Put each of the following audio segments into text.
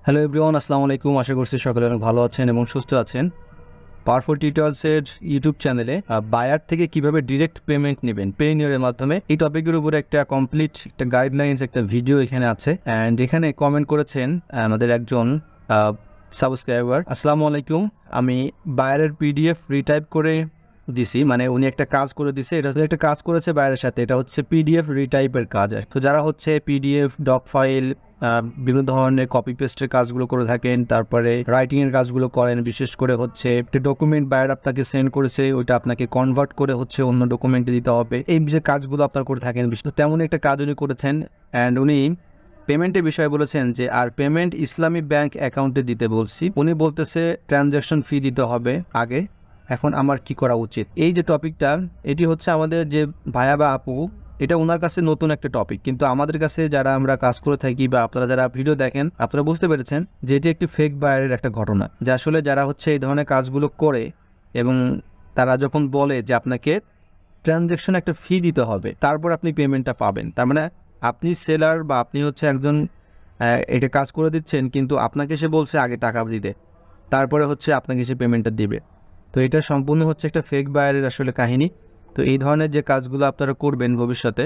Hello everyone, আসসালামু আলাইকুম। আশা করছি সকলে অনেক ভালো আছেন এবং সুস্থ আছেন। পাওয়ারফুল টিউটোরিয়ালসের ইউটিউব চ্যানেলে বায়ার থেকে কিভাবে ডিরেক্ট পেমেন্ট নেবেন পেইনিয়রের মাধ্যমে, এই টপিকের উপরে একটা কমপ্লিট একটা গাইডলাইন্স, একটা ভিডিও এখানে আছে। অ্যান্ড এখানে কমেন্ট করেছেন আমাদের একজন সাবস্ক্রাইবার। আসসালামু আলাইকুম, আমি বায়ারের পিডিএফ রিটাইপ করে দিছি, মানে উনি একটা কাজ করে দিছে। এটা একটা কাজ করেছে বায়ারের সাথে, এটা হচ্ছে পিডিএফ রিটাইপের কাজ। তো যারা হচ্ছে পিডিএফ ডক ফাইল বিভিন্ন ধরনের কপি পেস্টের কাজগুলো করে থাকেন, তারপরে রাইটিংয়ের কাজগুলো করেন, বিশেষ করে হচ্ছে একটা ডকুমেন্ট বায়ার আপনাকে সেন্ড করেছে, ওইটা আপনাকে কনভার্ট করে হচ্ছে অন্য ডকুমেন্টে দিতে হবে, এই যে কাজগুলো আপনার করে থাকেন, বিশেষ তেমন একটা কাজ উনি করেছেন। অ্যান্ড উনি পেমেন্টের বিষয়ে বলেছেন যে আর পেমেন্ট ইসলামী ব্যাংক অ্যাকাউন্টে দিতে বলছি। উনি বলতেছে ট্রানজ্যাকশন ফি দিতে হবে আগে, এখন আমার কি করা উচিত। এই যে টপিকটা, এটি হচ্ছে আমাদের যে ভাইয়া বা আপু, এটা ওনার কাছে নতুন একটা টপিক, কিন্তু আমাদের কাছে যারা আমরা কাজ করে থাকি বা আপনারা যারা ভিডিও দেখেন, আপনারা বুঝতে পেরেছেন যে এটি একটি ফেক বায়ারের একটা ঘটনা। যে আসলে যারা হচ্ছে এই ধরনের কাজগুলো করে এবং তারা যখন বলে যে আপনাকে ট্রানজ্যাকশন একটা ফি দিতে হবে, তারপর আপনি পেমেন্টটা পাবেন, তার মানে আপনি সেলার বা আপনি হচ্ছে একজন এটা কাজ করে দিচ্ছেন, কিন্তু আপনাকে সে বলছে আগে টাকা দিতে, তারপরে হচ্ছে আপনাকে সে পেমেন্টটা দিবে। তো এটা সম্পূর্ণ হচ্ছে একটা ফেক বায়ারের আসলে কাহিনী। তো এই ধরনের যে কাজগুলো আপনারা করবেন ভবিষ্যতে,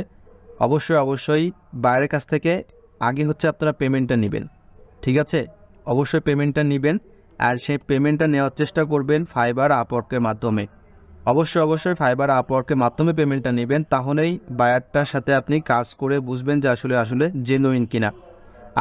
অবশ্যই বায়ারের কাছ থেকে আগে হচ্ছে আপনারা পেমেন্টটা নেবেন, ঠিক আছে? অবশ্যই পেমেন্টটা নেবেন, আর সেই পেমেন্টটা নেওয়ার চেষ্টা করবেন ফাইবার আপওয়ার্কের মাধ্যমে। অবশ্যই ফাইবার আপওয়ার্কের মাধ্যমে পেমেন্টটা নেবেন, তাহলেই বায়ারটার সাথে আপনি কাজ করে বুঝবেন যে আসলে জেনুইন কিনা।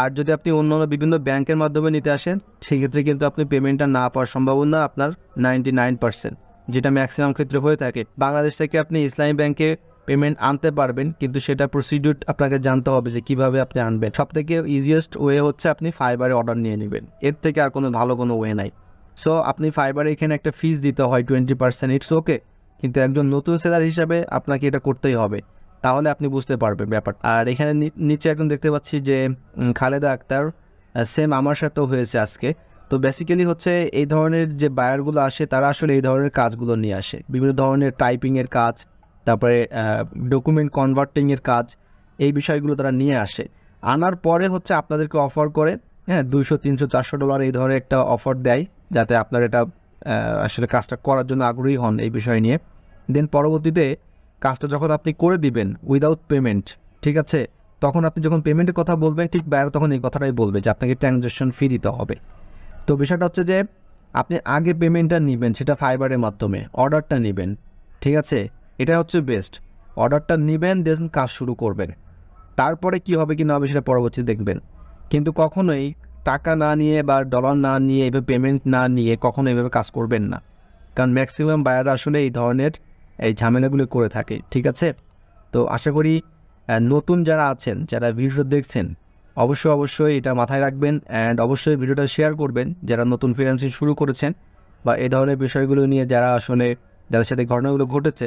আর যদি আপনি অন্যান্য বিভিন্ন ব্যাংকের মাধ্যমে নিতে আসেন, সেক্ষেত্রে কিন্তু আপনি পেমেন্টটা না পাওয়ার সম্ভাবনা আপনার 99%, যেটা ম্যাক্সিমাম ক্ষেত্রে হয়ে থাকে। বাংলাদেশ থেকে আপনি ইসলামী ব্যাংকে পেমেন্ট আনতে পারবেন, কিন্তু সেটা প্রসিডিউর আপনাকে জানতে হবে যে কিভাবে আপনি আনবেন। সবথেকে ইজিয়েস্ট ওয়ে হচ্ছে আপনি ফাইবারে অর্ডার নিয়ে নেবেন, এর থেকে আর কোনো ভালো কোনো ওয়ে নাই। সো আপনি ফাইবারে এখানে একটা ফিস দিতে হয় 20%, ইটস ওকে, কিন্তু একজন নতুন সেলার হিসাবে আপনাকে এটা করতেই হবে, তাহলে আপনি বুঝতে পারবেন ব্যাপারটা। আর এখানে নিচে এখন দেখতে পাচ্ছি যে খালেদা আক্তার, সেম আমার সাথেও হয়েছে আজকে। তো বেসিক্যালি হচ্ছে এই ধরনের যে বায়ারগুলো আসে, তারা আসলে এই ধরনের কাজগুলো নিয়ে আসে, বিভিন্ন ধরনের টাইপিংয়ের কাজ, তারপরে ডকুমেন্ট কনভার্টিংয়ের কাজ, এই বিষয়গুলো তারা নিয়ে আসে। আনার পরে হচ্ছে আপনাদেরকে অফার করে, হ্যাঁ, $200, $300, $400 এই ধরনের একটা অফার দেয়, যাতে আপনার এটা আসলে কাজটা করার জন্য আগ্রহী হন এই বিষয় নিয়ে। দেন পরবর্তীতে কাজটা যখন আপনি করে দিবেন উইদাউট পেমেন্ট, ঠিক আছে, তখন আপনি যখন পেমেন্টের কথা বলবেন, ঠিক বায়ার তখন এই কথাটাই বলবে যে আপনাকে ট্রানজ্যাকশন ফি দিতে হবে। তো বিষয়টা হচ্ছে যে আপনি আগে পেমেন্টটা নেবেন, সেটা ফাইবারের মাধ্যমে অর্ডারটা নেবেন, ঠিক আছে, এটা হচ্ছে বেস্ট। অর্ডারটা নেবেন, দেন কাজ শুরু করবেন, তারপরে কি হবে কি না হবে সেটা পরবর্তীতে দেখবেন। কিন্তু কখনোই টাকা না নিয়ে বা ডলার না নিয়ে, এভাবে পেমেন্ট না নিয়ে কখনো এভাবে কাজ করবেন না, কারণ ম্যাক্সিমাম বায়াররা আসলে এই ধরনের এই ঝামেলাগুলো করে থাকে, ঠিক আছে? তো আশা করি নতুন যারা আছেন, যারা ভিডিও দেখছেন, অবশ্যই এটা মাথায় রাখবেন। অ্যান্ড অবশ্যই ভিডিওটা শেয়ার করবেন যারা নতুন ফ্রিল্যান্সিং শুরু করেছেন, বা এই ধরনের বিষয়গুলো নিয়ে যারা আসলে যাদের সাথে ঘটনাগুলো ঘটেছে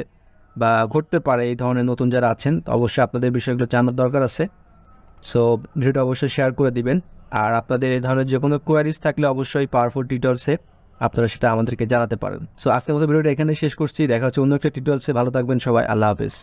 বা ঘটতে পারে, এই ধরনের নতুন যারা আছেন, তো অবশ্যই আপনাদের বিষয়গুলো জানার দরকার আছে। সো ভিডিওটা অবশ্যই শেয়ার করে দিবেন। আর আপনাদের এই ধরনের যে কোনো কোয়ারিজ থাকলে অবশ্যই পাওয়ারফুল টিউটোরিয়ালসে আপনারা সেটা আমাদেরকে জানাতে পারেন। সো আজকের মতো ভিডিওটা এখানে শেষ করছি, দেখা হচ্ছে অন্য একটা টিউটোরিয়ালসে। ভালো থাকবেন সবাই, আল্লাহ হাফেজ।